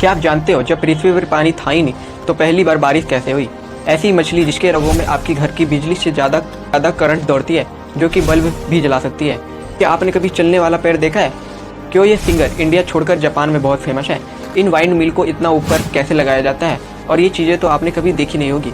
क्या आप जानते हो जब पृथ्वी पर पानी था ही नहीं तो पहली बार बारिश कैसे हुई? ऐसी मछली जिसके रगों में आपकी घर की बिजली से ज़्यादा करंट दौड़ती है, जो कि बल्ब भी जला सकती है। क्या आपने कभी चलने वाला पेड़ देखा है? क्यों ये सिंगर इंडिया छोड़कर जापान में बहुत फेमस है? इन वाइंड मिल को इतना ऊपर कैसे लगाया जाता है? और ये चीज़ें तो आपने कभी देखी नहीं होगी।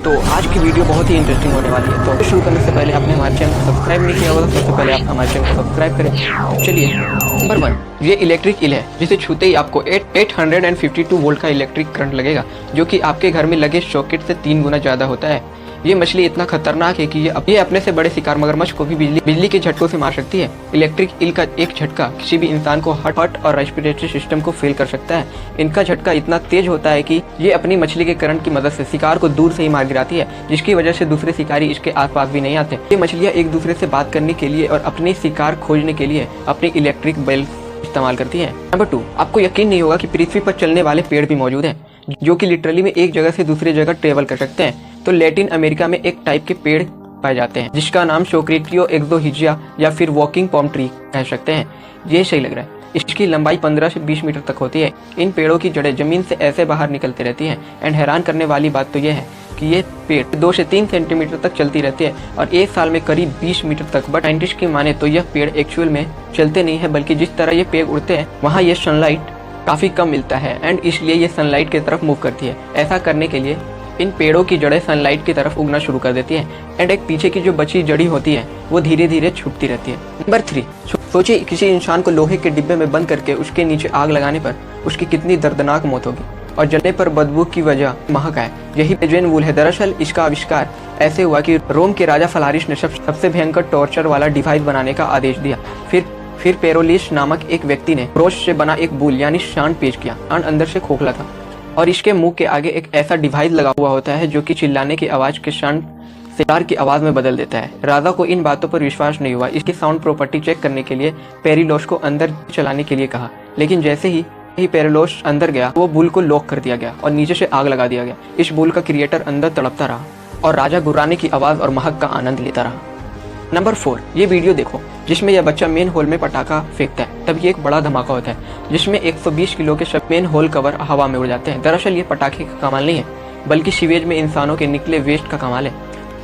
तो आज की वीडियो बहुत ही इंटरेस्टिंग होने वाली है। तो शुरू करने से पहले आपने हमारे चैनल को सब्सक्राइब नहीं किया होगा तो सबसे पहले आप हमारे चैनल को सब्सक्राइब करें। तो चलिए, नंबर 1, ये इलेक्ट्रिक ईल है जिसे छूते ही आपको 852 वोल्ट का इलेक्ट्रिक करंट लगेगा, जो कि आपके घर में लगे सॉकेट से 3 गुना ज़्यादा होता है। ये मछली इतना खतरनाक है कि ये अपने से बड़े शिकार मगरमच्छ को भी बिजली के झटकों से मार सकती है। इलेक्ट्रिक ईल का एक झटका किसी भी इंसान को हार्ट और रेस्पिरेटरी सिस्टम को फेल कर सकता है। इनका झटका इतना तेज होता है कि ये अपनी मछली के करंट की मदद से शिकार को दूर से ही मार गिराती है, जिसकी वजह से दूसरे शिकारी इसके आसपास भी नहीं आते। ये मछलियाँ एक दूसरे से बात करने के लिए और अपने शिकार खोजने के लिए अपनी इलेक्ट्रिक बेल इस्तेमाल करती है। नंबर 2, आपको यकीन नहीं होगा कि पृथ्वी पर चलने वाले पेड़ भी मौजूद हैं, जो कि लिटरली में एक जगह से दूसरी जगह ट्रेवल कर सकते हैं। तो लैटिन अमेरिका में एक टाइप के पेड़ पाए जाते हैं जिसका नाम शोक्रेटियो एक्सोहिजिया या फिर वॉकिंग पॉम ट्री कह सकते हैं। ये सही लग रहा है। इसकी लंबाई 15 से 20 मीटर तक होती है। इन पेड़ों की जड़ें जमीन से ऐसे बाहर निकलती रहती हैं। एंड हैरान करने वाली बात तो यह है कि ये पेड़ 2 से 3 सेंटीमीटर तक चलती रहती है और एक साल में करीब 20 मीटर तक। बट साइंटिस्ट की माने तो यह पेड़ एक्चुअल में चलते नहीं है, बल्कि जिस तरह ये पेड़ उड़ते हैं वहाँ ये सनलाइट काफ़ी कम मिलता है एंड इसलिए ये सनलाइट की तरफ मूव करती है। ऐसा करने के लिए इन पेड़ों की जड़ें सनलाइट की तरफ उगना शुरू कर देती हैं एंड एक पीछे की जो बची जड़ी होती है वो धीरे धीरे छूटती रहती है। नंबर 3, सोचिए किसी इंसान को लोहे के डिब्बे में बंद करके उसके नीचे आग लगाने पर उसकी कितनी दर्दनाक मौत होगी और जलने पर बदबू की वजह महक है। यही पेजुएन वूल है। दरअसल इसका आविष्कार ऐसे हुआ कि रोम के राजा फलारिस ने सबसे भयंकर टॉर्चर वाला डिवाइस बनाने का आदेश दिया। फिर पेरोलिस नामक एक व्यक्ति ने ब्रोच से बना एक बूल यानी शांड पेश किया। शांड अंदर से खोखला था और इसके मुंह के आगे एक ऐसा डिवाइस लगा हुआ होता है जो कि चिल्लाने की आवाज के शांड से तार की आवाज में बदल देता है। राजा को इन बातों पर विश्वास नहीं हुआ। इसकी साउंड प्रॉपर्टी चेक करने के लिए पेरिलोस को अंदर चलाने के लिए कहा, लेकिन जैसे ही पेरिलोस अंदर गया वो बुल को लॉक कर दिया गया और नीचे से आग लगा दिया गया। इस बुल का क्रिएटर अंदर तड़पता रहा और राजा गुर्राने की आवाज और महक का आनंद लेता रहा। नंबर 4, ये वीडियो देखो जिसमें यह बच्चा मेन होल में पटाखा फेंकता है। तब ये एक बड़ा धमाका होता है जिसमें 120 किलो के सब मेन होल कवर हवा में उड़ जाते हैं। दरअसल ये पटाखे का कमाल नहीं है, बल्कि सीवेज में इंसानों के निकले वेस्ट का कमाल है,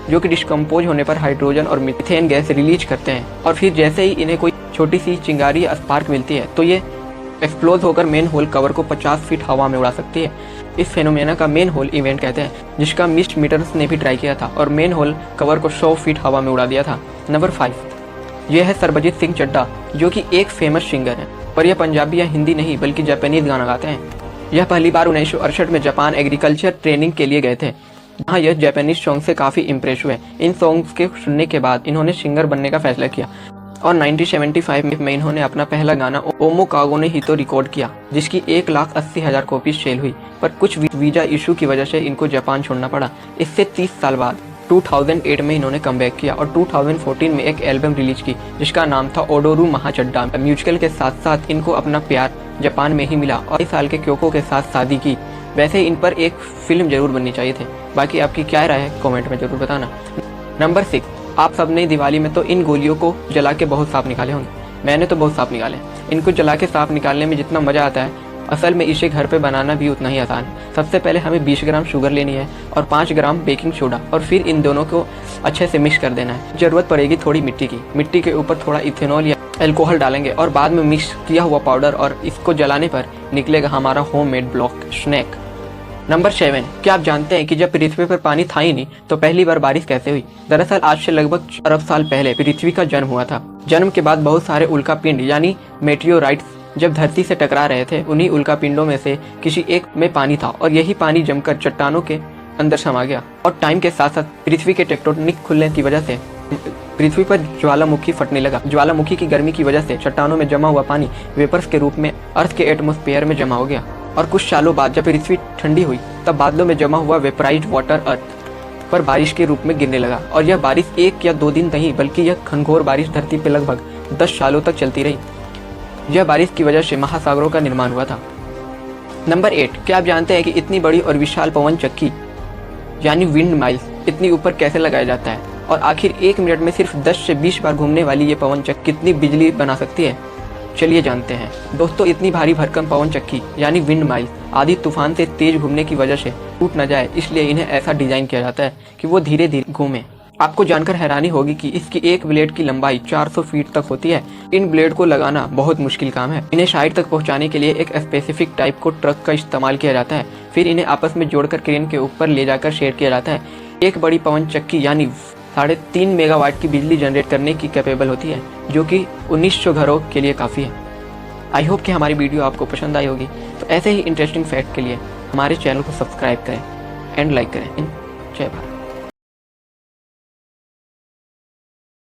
जो कि डिस्कम्पोज होने पर हाइड्रोजन और मीथेन गैस रिलीज करते हैं और फिर जैसे ही इन्हें कोई छोटी सी चिंगारी या स्पार्क मिलती है तो ये एक्सप्लोज होकर मेन होल कवर को 50 फीट हवा में उड़ा सकती है। इस फेनोमेना का मेन होल इवेंट कहते हैं, जिसका मिस्ट मीटर्स ने भी ट्राई किया था और मेन होल कवर को 100 फीट हवा में उड़ा दिया था। नंबर 5, यह है सरबजीत सिंह चड्ढा, जो कि एक फेमस सिंगर है, पर यह पंजाबी या हिंदी नहीं बल्कि जापानीज गाना गाते हैं। यह पहली बार 1968 में जापान एग्रीकल्चर ट्रेनिंग के लिए गए थे, जहाँ यह जापानीज सॉन्ग से काफ़ी इम्प्रेस हुए। इन सॉन्ग्स के सुनने के बाद इन्होंने सिंगर बनने का फैसला किया और 1975 में इन्होंने अपना पहला गाना ओमो कागो ने हितो रिकॉर्ड किया, जिसकी 1,80,000 कॉपी सेल हुई। पर कुछ वीजा इशू की वजह से इनको जापान छोड़ना पड़ा। इससे 30 साल बाद 2008 में इन्होंने कमबैक किया और 2014 में एक एल्बम रिलीज की जिसका नाम था ओडोरू महाचड्डा। म्यूजिकल के साथ साथ इनको अपना प्यार जापान में ही मिला और 20 साल के क्योको के साथ शादी की। वैसे इन पर एक फिल्म जरूर बननी चाहिए थे। बाकी आपकी क्या राय है कमेंट में जरूर बताना। नंबर 6, आप सबने दिवाली में तो इन गोलियों को जला के बहुत सांप निकाले होंगे। मैंने तो बहुत सांप निकाले। इनको जला के सांप निकालने में जितना मज़ा आता है, असल में इसे घर पे बनाना भी उतना ही आसान है। सबसे पहले हमें 20 ग्राम शुगर लेनी है और 5 ग्राम बेकिंग सोडा और फिर इन दोनों को अच्छे से मिक्स कर देना है। ज़रूरत पड़ेगी थोड़ी मिट्टी की। मिट्टी के ऊपर थोड़ा इथेनॉल या अल्कोहल डालेंगे और बाद में मिक्स किया हुआ पाउडर और इसको जलाने पर निकलेगा हमारा होममेड ब्लॉक स्नैक। नंबर 7, क्या आप जानते हैं कि जब पृथ्वी पर पानी था ही नहीं तो पहली बार बारिश कैसे हुई? दरअसल आज से लगभग 4 अरब साल पहले पृथ्वी का जन्म हुआ था। जन्म के बाद बहुत सारे उल्कापिंड यानी मेटियोराइट्स जब धरती से टकरा रहे थे, उन्हीं उल्कापिंडों में से किसी एक में पानी था और यही पानी जमकर चट्टानों के अंदर समा गया और टाइम के साथ साथ पृथ्वी के टेक्टोनिक खुलने की वजह से पृथ्वी पर ज्वालामुखी फटने लगा। ज्वालामुखी की गर्मी की वजह से चट्टानों में जमा हुआ पानी वेपर्स के रूप में अर्थ के एटमॉस्फेयर में जमा हो गया और कुछ सालों बाद जब पृथ्वी ठंडी हुई तब बादलों में जमा हुआ वेपराइज्ड वाटर अर्थ पर बारिश के रूप में गिरने लगा। और यह बारिश 1 या 2 दिन नहीं बल्कि यह घनघोर बारिश धरती पर लगभग 10 सालों तक चलती रही। यह बारिश की वजह से महासागरों का निर्माण हुआ था। नंबर 8, क्या आप जानते हैं कि इतनी बड़ी और विशाल पवन चक्की यानी विंड माइल्स इतनी ऊपर कैसे लगाया जाता है और आखिर 1 मिनट में सिर्फ 10 से 20 बार घूमने वाली ये पवन चक्की कितनी बिजली बना सकती है? चलिए जानते हैं। दोस्तों, इतनी भारी भरकम पवन चक्की यानी विंड माइल आदि तूफान से तेज घूमने की वजह से टूट न जाए, इसलिए इन्हें ऐसा डिजाइन किया जाता है कि वो धीरे धीरे घूमें। आपको जानकर हैरानी होगी कि इसकी एक ब्लेड की लंबाई 400 फीट तक होती है। इन ब्लेड को लगाना बहुत मुश्किल काम है। इन्हें साइड तक पहुंचाने के लिए एक स्पेसिफिक टाइप को ट्रक का इस्तेमाल किया जाता है। फिर इन्हें आपस में जोड़कर क्रेन के ऊपर ले जाकर शेयर किया जाता है। एक बड़ी पवन चक्की यानी 3.5 मेगावाट की बिजली जनरेट करने की कैपेबल होती है, जो कि 1900 घरों के लिए काफ़ी है। आई होप कि हमारी वीडियो आपको पसंद आई होगी। तो ऐसे ही इंटरेस्टिंग फैक्ट के लिए हमारे चैनल को सब्सक्राइब करें एंड लाइक करें। जय भारत।